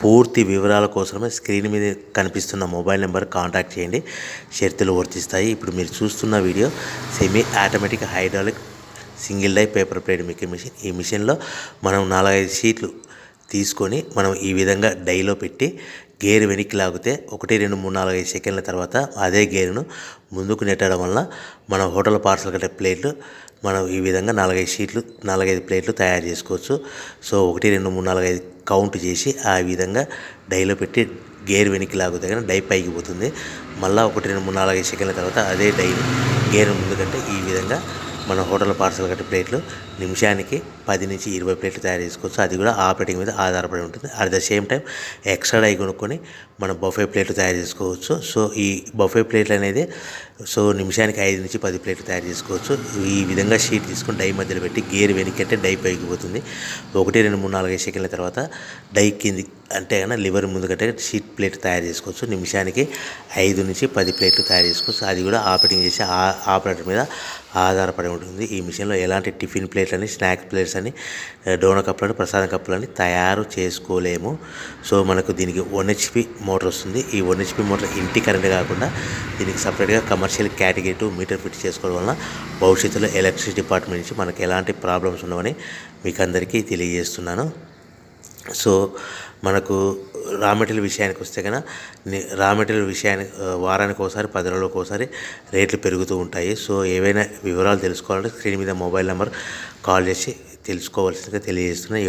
పూర్తి వివరాల కోసమే స్క్రీన్ మీద కనిపిస్తున్న మొబైల్ నెంబర్ కాంటాక్ట్ చేయండి. షరతులు వర్తిస్తాయి. ఇప్పుడు మీరు చూస్తున్న video semi automatic hydraulic single die paper plate making machine. ఈ మిషన్లో మనం 4-5 షీట్లు తీసుకొని మనం ఈ విధంగా డైలో పెట్టి గేర్ వెనక్కి లాగితే 1 2 3 4 5 సెకండ్ల తర్వాత అదే గేరును ముందుకు నెట్టడం వల్ల మన హోటల్ పార్సల్ కట్టే ప్లేట్లు మనం ఈ విధంగా 4-5 షీట్లు 4-5 ప్లేట్లు తయారు చేసుకోవచ్చు. సో 1 2 3 4 5 కౌంట్ చేసి ఆ విధంగా డైలో పెట్టి గేర్ వెనక్కి లాగితే కానీ డై పైకి పోతుంది. మళ్ళీ 1 2 3 4 5 సెకండ్ల తర్వాత అదే డైని గేర్ ముందుకంటే ఈ విధంగా మన హోటల్ పార్సల్ కట్టే ప్లేట్లు నిమిషానికి 10 నుంచి 20 ప్లేట్లు తయారు చేసుకోవచ్చు. అది కూడా ఆపరేటింగ్ మీద ఆధారపడి ఉంటుంది. At the same time extra die కొనుక్కొని మనం బఫే ప్లేట్లు తయారు చేసుకోవచ్చు. సో ఈ బఫే ప్లేట్లు అనేది నిమిషానికి 5 నుంచి 10 ప్లేట్లు తయారు చేసుకోవచ్చు. ఈ విధంగా షీట్ తీసుకొని డై మధ్యలో పెట్టి గేర్ వెనక్కి అంటే డై పైకి పోతుంది. 1 2 3 4 5 సెకండ్ల తర్వాత డై కింది అంటే కన్నా లివర్ ముందుకంటే షీట్ ప్లేట్ తయారు చేసుకోవచ్చు. నిమిషానికి 5 నుంచి 10 ప్లేట్లు తయారు చేసుకోవచ్చు. అది కూడా ఆపరేటింగ్ చేసే ఆపరేటర్ మీద ఆధారపడి ఉంటుంది. ఈ మిషన్లో ఎలాంటి టిఫిన్ ప్లేట్లని, స్నాక్స్ ప్లేట్స్ అని, డోనా కప్పులని, ప్రసాదం కప్పులని తయారు చేసుకోలేము. సో మనకు దీనికి 1 HP మోటార్ వస్తుంది. ఈ 1 HP మోటార్ ఇంటి కరెంట్ కాకుండా దీనికి సపరేట్గా కమర్షియల్ కేటగిరీ 2 మీటర్ ఫిట్ చేసుకోవడం వలన భవిష్యత్తులో ఎలక్ట్రిసిటీ డిపార్ట్మెంట్ నుంచి మనకు ఎలాంటి ప్రాబ్లమ్స్ ఉండవని మీకు అందరికీ తెలియజేస్తున్నాను. సో మనకు రా మెటీరియల్ విషయానికి వస్తే కనుక రా మెటీరియల్ విషయానికి వారానికి ఒకసారి 10 రోజులకు ఒకసారి రేట్లు పెరుగుతూ ఉంటాయి. సో ఏవైనా వివరాలు తెలుసుకోవాలంటే స్క్రీన్ మీద మొబైల్ నెంబర్ కాల్ చేసి తెలుసుకోవాల్సిందిగా తెలియజేస్తున్నాను.